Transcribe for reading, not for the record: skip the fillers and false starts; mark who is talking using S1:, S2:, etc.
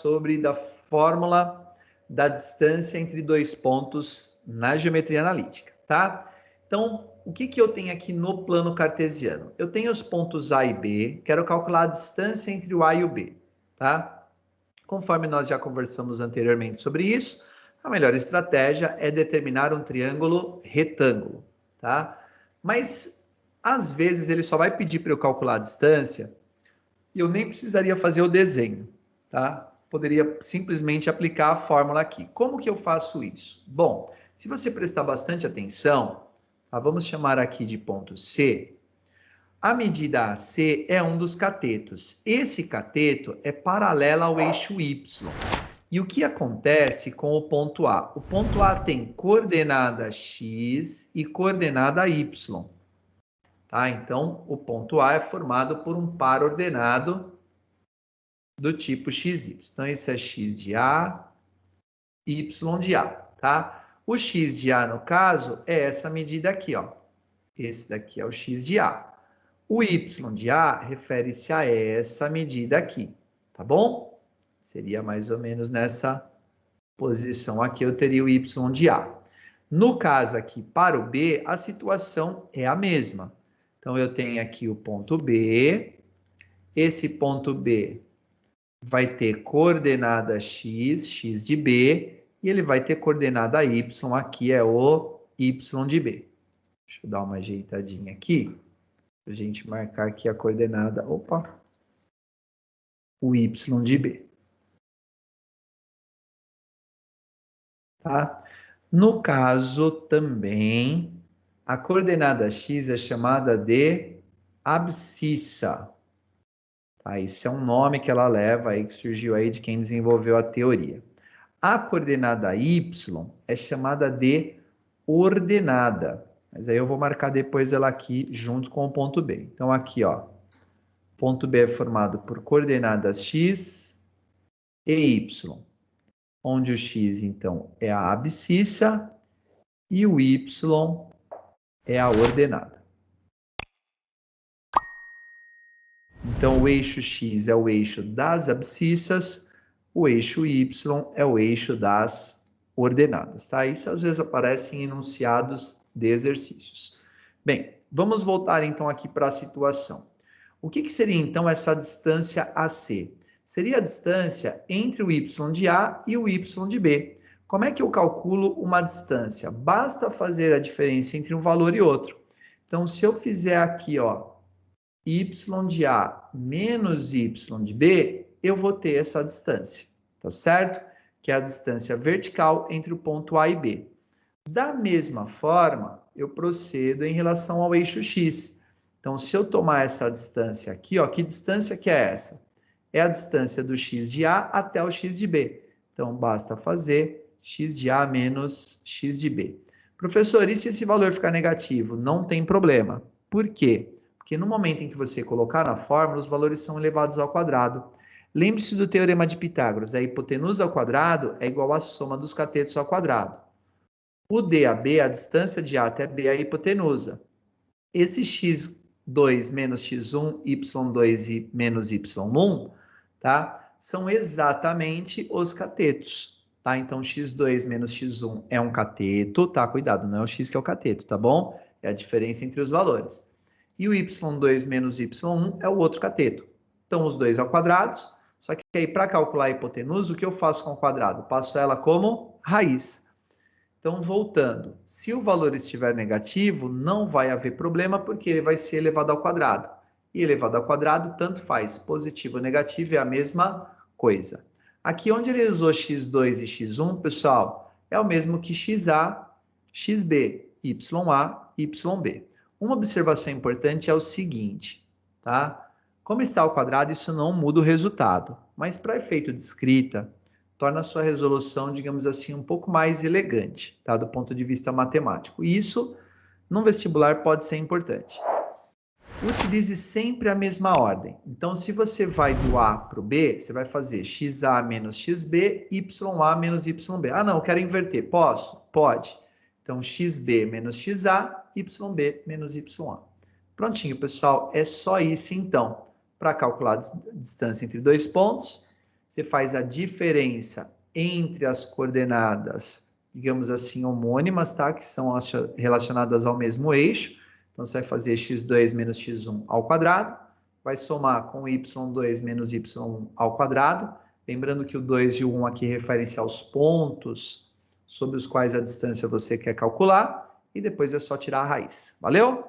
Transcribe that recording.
S1: sobre da fórmula da distância entre dois pontos na geometria analítica, tá? Então, o que eu tenho aqui no plano cartesiano? Eu tenho os pontos A e B, quero calcular a distância entre o A e o B, tá? Conforme nós já conversamos anteriormente sobre isso, a melhor estratégia é determinar um triângulo retângulo, tá? Mas, às vezes, ele só vai pedir para eu calcular a distância e eu nem precisaria fazer o desenho, tá? Poderia simplesmente aplicar a fórmula aqui. Como que eu faço isso? Bom, se você prestar bastante atenção, tá? Vamos chamar aqui de ponto C. A medida AC é um dos catetos. Esse cateto é paralelo ao eixo Y. E o que acontece com o ponto A? O ponto A tem coordenada X e coordenada Y. Tá? Então, o ponto A é formado por um par ordenado do tipo XY. Então, esse é X de A, Y de A, tá? O X de A, no caso, é essa medida aqui, ó. Esse daqui é o X de A. O Y de A refere-se a essa medida aqui, tá bom? Seria mais ou menos nessa posição aqui, eu teria o Y de A. No caso aqui, para o B, a situação é a mesma. Então, eu tenho aqui o ponto B. Esse ponto B vai ter coordenada X, X de B, e ele vai ter coordenada Y, aqui é o Y de B. Deixa eu dar uma ajeitadinha aqui, para a gente marcar aqui a coordenada, o Y de B. Tá? No caso também, a coordenada X é chamada de abscissa. Tá? Esse é um nome que ela leva aí, que surgiu aí de quem desenvolveu a teoria. A coordenada Y é chamada de ordenada. Mas aí eu vou marcar depois ela aqui junto com o ponto B. Então aqui, ó, ponto B é formado por coordenadas X e Y, onde o X, então, é a abscissa e o Y é a ordenada. Então, o eixo X é o eixo das abscissas, o eixo Y é o eixo das ordenadas, tá? Isso às vezes aparece em enunciados de exercícios. Bem, vamos voltar então aqui para a situação. O que seria então essa distância AC? Seria a distância entre o Y de A e o Y de B. Como é que eu calculo uma distância? Basta fazer a diferença entre um valor e outro. Então, se eu fizer aqui, ó, y de A menos y de B, eu vou ter essa distância, tá certo? Que é a distância vertical entre o ponto A e B. Da mesma forma, eu procedo em relação ao eixo X. Então, se eu tomar essa distância aqui, ó, que distância que é essa? É a distância do X de A até o X de B. Então, basta fazer X de A menos X de B. Professor, e se esse valor ficar negativo? Não tem problema. Por quê? Porque no momento em que você colocar na fórmula, os valores são elevados ao quadrado. Lembre-se do teorema de Pitágoras, a hipotenusa ao quadrado é igual à soma dos catetos ao quadrado. O DAB, a distância de A até B, é a hipotenusa. Esse x2 menos x1, y2 e menos y1, tá? São exatamente os catetos, tá? Então, x2 menos x1 é um cateto, tá? Cuidado, não é o x que é o cateto, tá bom? É a diferença entre os valores. E o y2 menos y1 é o outro cateto. Então, os dois ao quadrado, só que aí, para calcular a hipotenusa, o que eu faço com o quadrado? Passo ela como raiz. Então, voltando, se o valor estiver negativo, não vai haver problema, porque ele vai ser elevado ao quadrado. E elevado ao quadrado, tanto faz, positivo ou negativo é a mesma coisa. Aqui onde ele usou x2 e x1, pessoal, é o mesmo que xa, xb, ya, yb. Uma observação importante é o seguinte, tá? Como está ao quadrado, isso não muda o resultado, mas para efeito de escrita, torna a sua resolução, digamos assim, um pouco mais elegante, tá? Do ponto de vista matemático. E isso, num vestibular, pode ser importante. Utilize sempre a mesma ordem. Então, se você vai do A para o B, você vai fazer xa menos xb, ya menos yb. Ah, não, eu quero inverter. Posso? Pode. Então, xb menos xa, yb menos ya. Prontinho, pessoal. É só isso, então. Para calcular a distância entre dois pontos, você faz a diferença entre as coordenadas, digamos assim, homônimas, tá? Que são relacionadas ao mesmo eixo. Então, você vai fazer x2 menos x1 ao quadrado, vai somar com y2 menos y ao quadrado. Lembrando que o 2 e o 1 aqui referem-se aos pontos sobre os quais a distância você quer calcular, e depois é só tirar a raiz. Valeu?